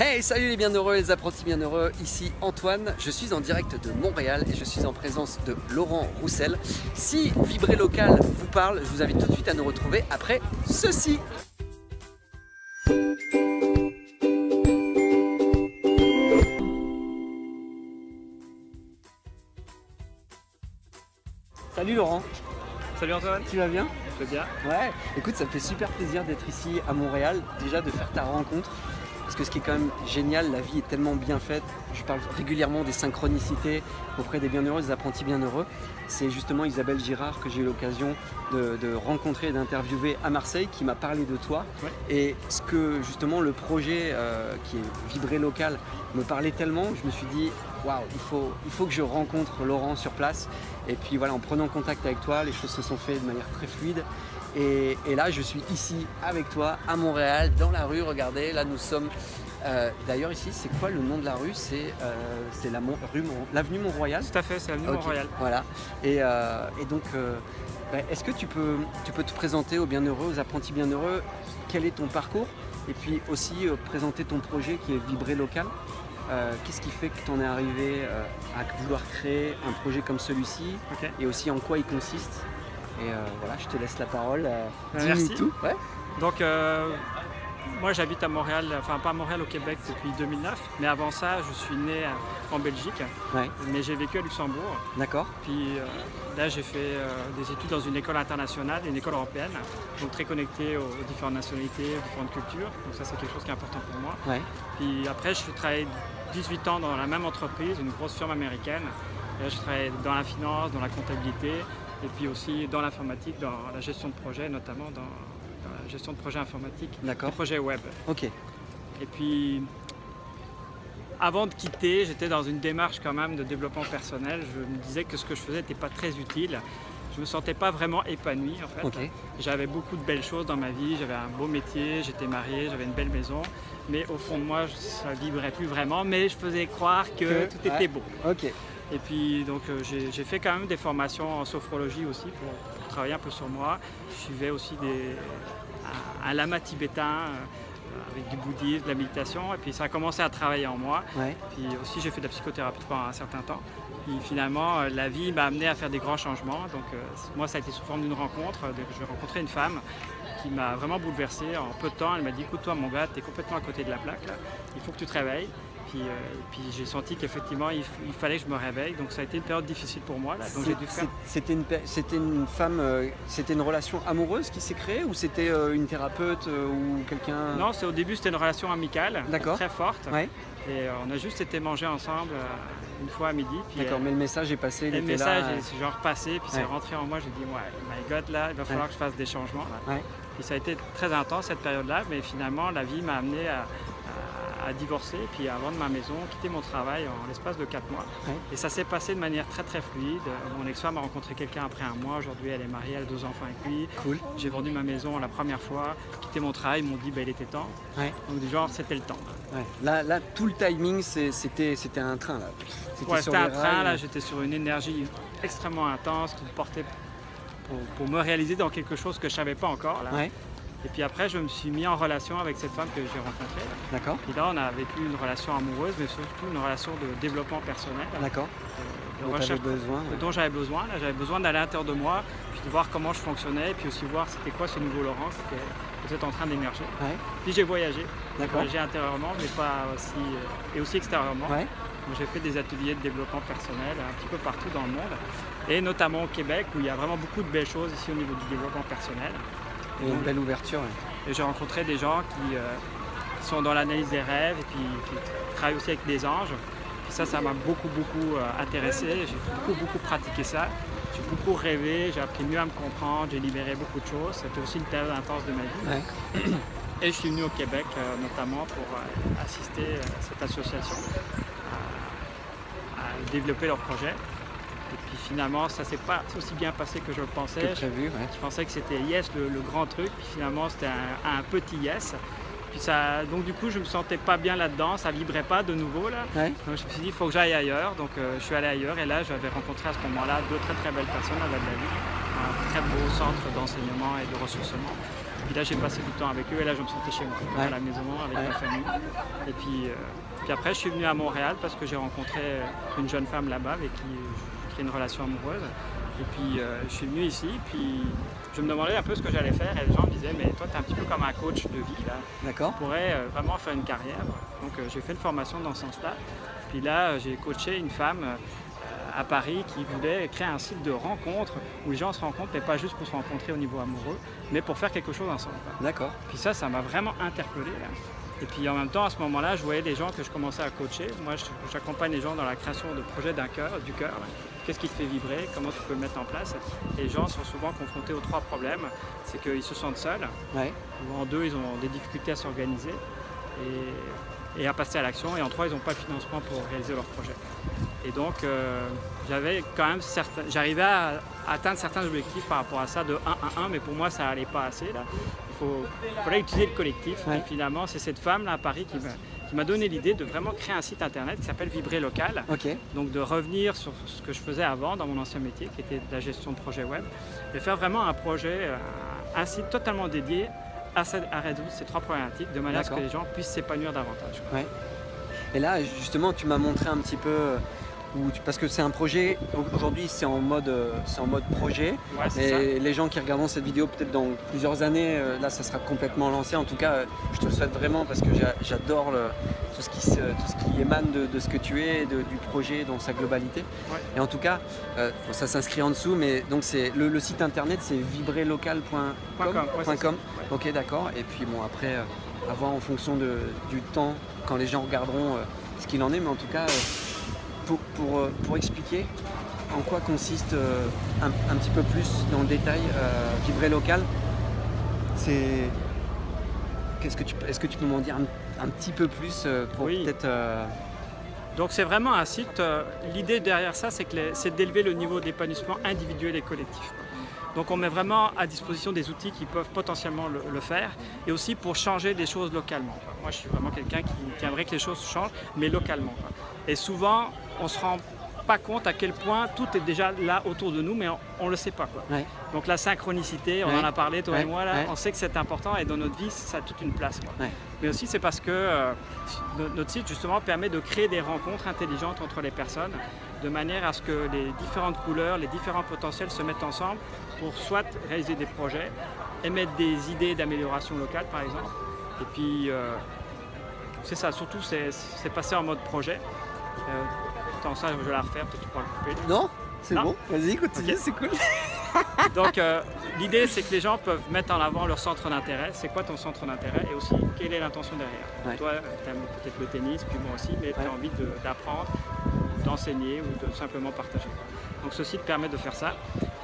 Hey, salut les bienheureux, les apprentis bienheureux, ici Antoine, je suis en direct de Montréal et je suis en présence de Laurent Roussel. Si Vibrer Local vous parle, je vous invite tout de suite à nous retrouver après ceci. Salut Laurent. Salut Antoine. Tu vas bien? Je vais bien. Ouais, écoute, ça me fait super plaisir d'être ici à Montréal, déjà de faire ta rencontre. Parce que ce qui est quand même génial, la vie est tellement bien faite. Je parle régulièrement des synchronicités auprès des bienheureux, des apprentis bienheureux. C'est justement Isabelle Girard que j'ai eu l'occasion de rencontrer et d'interviewer à Marseille, qui m'a parlé de toi. Ouais. Et ce que justement le projet qui est Vibrer Local me parlait tellement, je me suis dit waouh, il faut que je rencontre Laurent sur place. Et puis voilà, en prenant contact avec toi, les choses se sont faites de manière très fluide. Et là, je suis ici avec toi à Montréal, dans la rue. Regardez, là nous sommes. D'ailleurs, ici, c'est quoi le nom de la rue? C'est l'avenue Mont-Royal. Tout à fait, c'est l'avenue Mont-Royal. Voilà. Et donc, est-ce que tu peux te présenter aux bienheureux, aux apprentis bienheureux? Quel est ton parcours? Et puis aussi présenter ton projet qui est Vibrer Local. Qu'est-ce qui fait que tu en es arrivé à vouloir créer un projet comme celui-ci? Okay. Et aussi en quoi il consiste? Et voilà, je te laisse la parole. Merci. Tout. Ouais. Donc, moi j'habite à Montréal, enfin pas à Montréal, au Québec depuis 2009. Mais avant ça, je suis né en Belgique. Ouais. Mais j'ai vécu à Luxembourg. D'accord. Puis là, j'ai fait des études dans une école internationale, une école européenne. Donc très connectée aux différentes nationalités, aux différentes cultures. Donc ça, c'est quelque chose qui est important pour moi. Ouais. Puis après, je suis travaillé 18 ans dans la même entreprise, une grosse firme américaine. Et là, je travaillais dans la finance, dans la comptabilité. Et puis aussi dans l'informatique, dans la gestion de projet, notamment dans la gestion de projets informatiques, des projets web. Ok. Et puis, avant de quitter, j'étais dans une démarche quand même de développement personnel. Je me disais que ce que je faisais n'était pas très utile. Je ne me sentais pas vraiment épanoui en fait. Okay. J'avais beaucoup de belles choses dans ma vie, j'avais un beau métier, j'étais marié, j'avais une belle maison. Mais au fond de moi, ça ne vibrait plus vraiment, mais je faisais croire que tout était beau. Ok. Et puis donc j'ai fait quand même des formations en sophrologie aussi pour travailler un peu sur moi. Je suivais aussi un lama tibétain avec du bouddhisme, de la méditation. Et puis ça a commencé à travailler en moi. Ouais. Puis aussi j'ai fait de la psychothérapie pendant un certain temps. Puis finalement la vie m'a amené à faire des grands changements. Donc moi ça a été sous forme d'une rencontre. J'ai rencontré une femme qui m'a vraiment bouleversé. En peu de temps, elle m'a dit: écoute toi mon gars, tu es complètement à côté de la plaque là. Il faut que tu te réveilles. Puis j'ai senti qu'effectivement il fallait que je me réveille, donc ça a été une période difficile pour moi. C'était une femme, c'était une relation amoureuse qui s'est créée ou c'était une thérapeute ou quelqu'un? Non, au début c'était une relation amicale très forte. Ouais. Et on a juste été manger ensemble une fois à midi. D'accord, mais le message est passé, il était là. Le message est genre passé, puis c'est rentré en moi, j'ai dit ouais, my God, là il va falloir que je fasse des changements. Ouais. Puis ça a été très intense cette période-là, mais finalement la vie m'a amené à divorcer, puis à vendre ma maison, quitter mon travail en l'espace de 4 mois. Ouais. Et ça s'est passé de manière très très fluide. Mon ex-femme a rencontré quelqu'un après un mois. Aujourd'hui, elle est mariée, elle a 2 enfants avec lui. Cool. J'ai vendu ma maison la première fois, quitté mon travail, ils m'ont dit il était temps. Ouais. Donc du genre, c'était le temps. Ouais. Là, tout le timing, c'était un train. Là. C'était un train, là, j'étais sur une énergie extrêmement intense qui me portait pour me réaliser dans quelque chose que je ne savais pas encore. Là. Ouais. Et puis après, je me suis mis en relation avec cette femme que j'ai rencontrée. D'accord. Et là, on a vécu une relation amoureuse, mais surtout une relation de développement personnel. D'accord. Dont j'avais besoin. Là, j'avais besoin d'aller à l'intérieur de moi, puis de voir comment je fonctionnais, et puis aussi voir c'était quoi ce nouveau Laurent qui était peut-être en train d'émerger. Ouais. Puis j'ai voyagé. J'ai voyagé intérieurement, mais pas aussi, et aussi extérieurement. Ouais. Donc j'ai fait des ateliers de développement personnel un petit peu partout dans le monde, et notamment au Québec, où il y a vraiment beaucoup de belles choses ici au niveau du développement personnel. Et une belle ouverture. Ouais. Et j'ai rencontré des gens qui sont dans l'analyse des rêves et puis qui travaillent aussi avec des anges. Et ça m'a beaucoup intéressé. J'ai beaucoup pratiqué ça. J'ai beaucoup rêvé, j'ai appris mieux à me comprendre, j'ai libéré beaucoup de choses. C'était aussi une période intense de ma vie. Ouais. Et je suis venu au Québec notamment pour assister à cette association à développer leur projet. Et puis finalement, ça ne s'est pas aussi bien passé que je le pensais. Prévu, ouais. Je pensais que c'était yes, le grand truc. Puis finalement, c'était un petit yes. Puis donc du coup, je ne me sentais pas bien là-dedans. Ça ne vibrait pas de nouveau. Là. Ouais. Donc je me suis dit, il faut que j'aille ailleurs. Donc je suis allé ailleurs. Et là, j'avais rencontré à ce moment-là 2 très belles personnes à la vie. Un très beau centre d'enseignement et de ressourcement. Puis là, j'ai passé du temps avec eux et là, je me sentais chez moi, à la maison, avec ma famille. Et puis après, je suis venu à Montréal parce que j'ai rencontré une jeune femme là-bas avec qui j'ai créé une relation amoureuse. Et puis, je suis venu ici, puis je me demandais un peu ce que j'allais faire et les gens me disaient, mais toi, tu es un petit peu comme un coach de vie, là. D'accord. Tu pourrais vraiment faire une carrière. Donc, j'ai fait une formation dans ce sens-là. Puis là, j'ai coaché une femme à Paris qui voulait créer un site de rencontre où les gens se rencontrent, mais pas juste pour se rencontrer au niveau amoureux, mais pour faire quelque chose ensemble. D'accord. Puis ça m'a vraiment interpellé, là. Et puis en même temps, à ce moment-là, je voyais des gens que je commençais à coacher. Moi, j'accompagne les gens dans la création de projets du cœur. Qu'est-ce qui te fait vibrer? Comment tu peux le mettre en place? Et les gens sont souvent confrontés aux 3 problèmes. C'est qu'ils se sentent seuls. En 2, ils ont des difficultés à s'organiser et à passer à l'action. Et en 3, ils n'ont pas le financement pour réaliser leur projet. Et donc, j'avais quand même j'arrivais à atteindre certains objectifs par rapport à ça de 1 à 1, mais pour moi, ça n'allait pas assez, là. Il fallait utiliser le collectif. Et finalement, c'est cette femme-là à Paris qui m'a donné l'idée de vraiment créer un site internet qui s'appelle Vibrer Local. Donc de revenir sur ce que je faisais avant dans mon ancien métier, qui était de la gestion de projets web, et faire vraiment un projet, un site totalement dédié à résoudre ces 3 problématiques, de manière à ce que les gens puissent s'épanouir davantage. Et là, justement, tu m'as montré un petit peu... parce que c'est un projet, aujourd'hui c'est en mode projet, et les gens qui regarderont cette vidéo peut-être dans plusieurs années, là ça sera complètement lancé. En tout cas, je te le souhaite vraiment parce que j'adore tout ce qui émane de ce que tu es, du projet dans sa globalité. Et en tout cas, ça s'inscrit en dessous, mais donc le site internet c'est vibrerlocal.com. Ok, d'accord. Et puis bon, après, à voir en fonction du temps, quand les gens regarderont ce qu'il en est, mais en tout cas... Pour expliquer en quoi consiste un petit peu plus dans le détail Vibrer Local, est-ce que tu peux m'en dire un petit peu plus pour peut-être... Donc c'est vraiment un site, l'idée derrière ça c'est d'élever le niveau d'épanouissement individuel et collectif. Donc on met vraiment à disposition des outils qui peuvent potentiellement le faire et aussi pour changer des choses localement. Moi je suis vraiment quelqu'un qui aimerait que les choses changent, mais localement. Et souvent on ne se rend pas compte à quel point tout est déjà là autour de nous, mais on ne le sait pas. Donc la synchronicité, on en a parlé toi et moi, là, on sait que c'est important et dans notre vie ça a toute une place. Mais aussi c'est parce que notre site justement permet de créer des rencontres intelligentes entre les personnes, de manière à ce que les différentes couleurs, les différents potentiels se mettent ensemble pour soit réaliser des projets, émettre des idées d'amélioration locale par exemple. Et puis c'est ça, surtout c'est passé en mode projet. Attends, ça je vais la refaire, peut-être tu pourras le couper. Non, c'est bon, vas-y, continue, c'est cool. Donc l'idée c'est que les gens peuvent mettre en avant leur centre d'intérêt. C'est quoi ton centre d'intérêt et aussi quelle est l'intention derrière. Toi tu aimes peut-être le tennis, puis moi aussi, mais tu as envie d'apprendre, d'enseigner ou de simplement partager. Donc ce site permet de faire ça.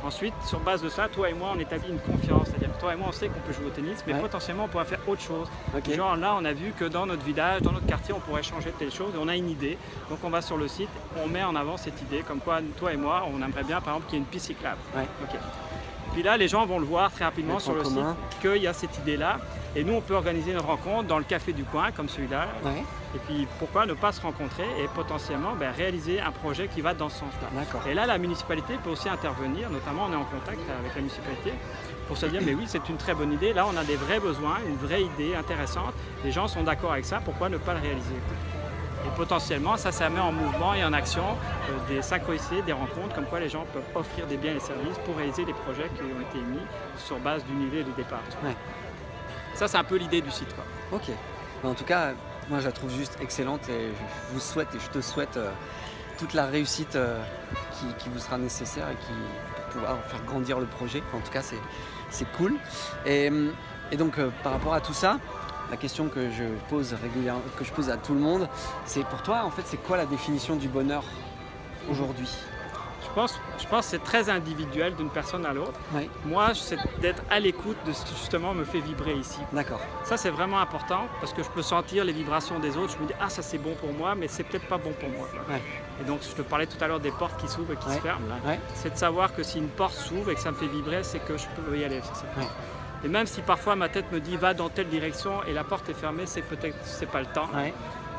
Ensuite, sur base de ça, toi et moi on établit une confiance, c'est-à-dire que toi et moi on sait qu'on peut jouer au tennis, mais potentiellement on pourrait faire autre chose. Genre là on a vu que dans notre village, dans notre quartier on pourrait changer telle chose et on a une idée. Donc on va sur le site, on met en avant cette idée, comme quoi toi et moi on aimerait bien par exemple qu'il y ait une piste cyclable. Puis là les gens vont le voir très rapidement sur le site qu'il y a cette idée-là. Et nous on peut organiser une rencontre dans le café du coin comme celui-là. Et puis pourquoi ne pas se rencontrer et potentiellement réaliser un projet qui va dans ce sens-là. Et là la municipalité peut aussi intervenir, notamment on est en contact avec la municipalité pour se dire mais oui c'est une très bonne idée, là on a des vrais besoins, une vraie idée intéressante, les gens sont d'accord avec ça, pourquoi ne pas le réaliser? Et potentiellement ça met en mouvement et en action des synchronicités, des rencontres, comme quoi les gens peuvent offrir des biens et services pour réaliser des projets qui ont été émis sur base d'une idée de départ. Ça c'est un peu l'idée du site. Ok, en tout cas moi je la trouve juste excellente et je vous souhaite et je te souhaite toute la réussite qui vous sera nécessaire et pour pouvoir faire grandir le projet. En tout cas c'est cool. Et donc par rapport à tout ça, la question que je pose régulièrement, que je pose à tout le monde, c'est pour toi en fait c'est quoi la définition du bonheur aujourd'hui? Je pense que c'est très individuel d'une personne à l'autre. Moi, c'est d'être à l'écoute de ce qui justement me fait vibrer ici. D'accord. Ça, c'est vraiment important parce que je peux sentir les vibrations des autres. Je me dis, ah, ça c'est bon pour moi, mais c'est peut-être pas bon pour moi. Et donc, je te parlais tout à l'heure des portes qui s'ouvrent et qui se ferment. C'est de savoir que si une porte s'ouvre et que ça me fait vibrer, c'est que je peux y aller. Et même si parfois ma tête me dit, va dans telle direction et la porte est fermée, c'est peut-être c'est pas le temps.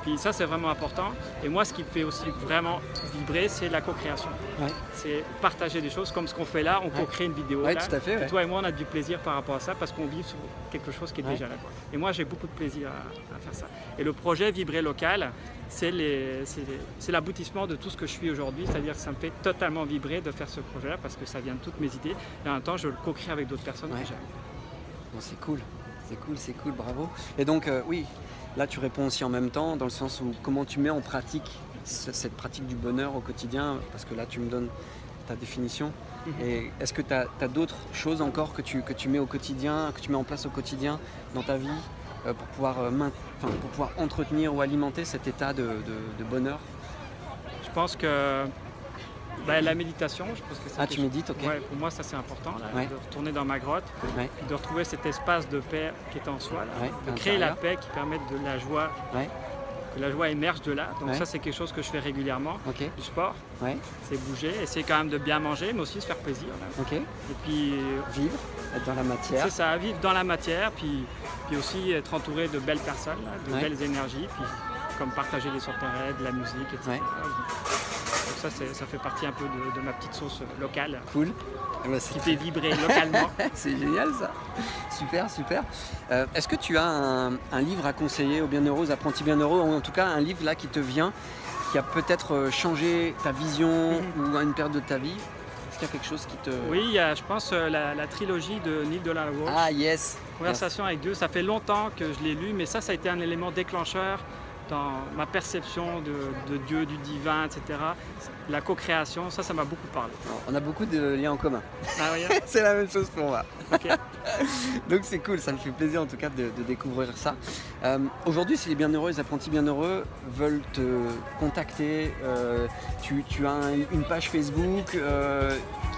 Puis ça, c'est vraiment important. Et moi, ce qui me fait aussi vraiment vibrer, c'est la co-création. Ouais. C'est partager des choses comme ce qu'on fait là. On co-crée une vidéo Ouais, là. tout à fait, ouais. Et toi et moi, on a du plaisir par rapport à ça parce qu'on vit sur quelque chose qui est Ouais. déjà là, quoi. Et moi, j'ai beaucoup de plaisir à faire ça. Et le projet Vibrer Local, c'est l'aboutissement de tout ce que je suis aujourd'hui. C'est-à-dire que ça me fait totalement vibrer de faire ce projet-là parce que ça vient de toutes mes idées. Et en même temps, je le co-crée avec d'autres personnes Ouais. que j'aime. Bon, c'est cool, bravo. Et donc, oui, là, tu réponds aussi en même temps, dans le sens où comment tu mets en pratique cette pratique du bonheur au quotidien, parce que là, tu me donnes ta définition. Et est-ce que tu as d'autres choses encore que tu mets au quotidien, que tu mets en place au quotidien dans ta vie pour pouvoir entretenir ou alimenter cet état de bonheur? Je pense que la méditation, je pense que c'est Tu médites, ok. Ouais, pour moi, ça c'est important, là, Ouais. de retourner dans ma grotte, Ouais. de retrouver cet espace de paix qui est en soi, là, Ouais, de à créer la l'intérieur. paix qui permette de la joie, Ouais. que la joie émerge de là. Donc Ouais. ça, c'est quelque chose que je fais régulièrement. Ok. Du sport, Ouais. c'est bouger, essayer quand même de bien manger, mais aussi se faire plaisir, là. Ok. Et puis, Vivre, être dans la matière. c'est ça, vivre dans la matière, puis aussi être entouré de belles personnes, là, de Ouais. belles énergies, puis comme partager des intérêts, de la musique, etc. Ouais. Donc ça fait partie un peu de ma petite sauce locale Cool. Eh ben, c'est qui fait vibrer localement. C'est génial ça. Super, super. Est-ce que tu as un livre à conseiller aux bienheureux, aux apprentis bienheureux, ou en tout cas un livre là qui te vient, qui a peut-être changé ta vision ou à une période de ta vie? Est-ce qu'il y a quelque chose qui te... Oui, il y a, je pense, la trilogie de Neil Donald Walsh, Ah yes. Conversation avec Dieu. Ça fait longtemps que je l'ai lu, mais ça a été un élément déclencheur dans ma perception de Dieu, du divin, etc. La co-création, ça m'a beaucoup parlé. On a beaucoup de liens en commun. Ah oui, C'est la même chose pour moi. ok. Donc c'est cool, ça me fait plaisir en tout cas de découvrir ça. Aujourd'hui, si les bienheureux, les apprentis bienheureux veulent te contacter, tu as une page Facebook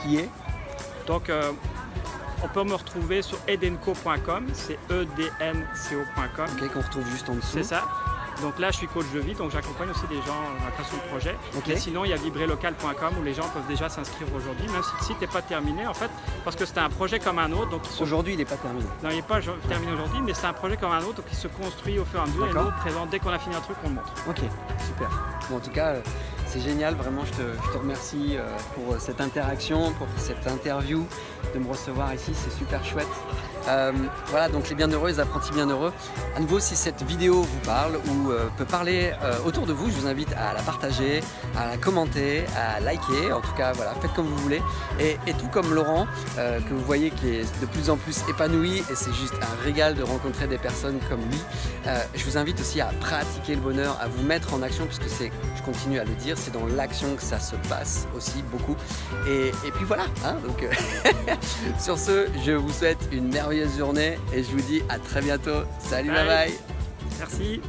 qui est... Donc, on peut me retrouver sur edenco.com, c'est ednco.com. Ok, qu'on retrouve juste en dessous. C'est ça. Donc là, je suis coach de vie, donc j'accompagne aussi des gens dans la création de projets. Ok. Et sinon, il y a vibrerlocal.com où les gens peuvent déjà s'inscrire aujourd'hui, même si le site n'est pas terminé en fait, parce que c'était un projet comme un autre. Donc Aujourd'hui, il n'est pas terminé. non, il n'est pas terminé aujourd'hui, mais c'est un projet comme un autre, donc il se construit au fur et à mesure. Et D'accord. nous, on présente, dès qu'on a fini un truc, on le montre. Ok, super. Bon, en tout cas, c'est génial, vraiment, je te remercie pour cette interaction, pour cette interview, de me recevoir ici, c'est super chouette. Voilà, donc les bienheureux, les apprentis bienheureux. À nouveau, si cette vidéo vous parle ou peut parler autour de vous, je vous invite à la partager, à la commenter, à liker. En tout cas, voilà, faites comme vous voulez. Et tout comme Laurent, que vous voyez qui est de plus en plus épanoui, et c'est juste un régal de rencontrer des personnes comme lui. Je vous invite aussi à pratiquer le bonheur, à vous mettre en action, puisque c'est, je continue à le dire, c'est dans l'action que ça se passe aussi beaucoup. Et puis voilà, hein, donc sur ce, je vous souhaite une merveilleuse journée et je vous dis à très bientôt. Salut, bye bye. Merci.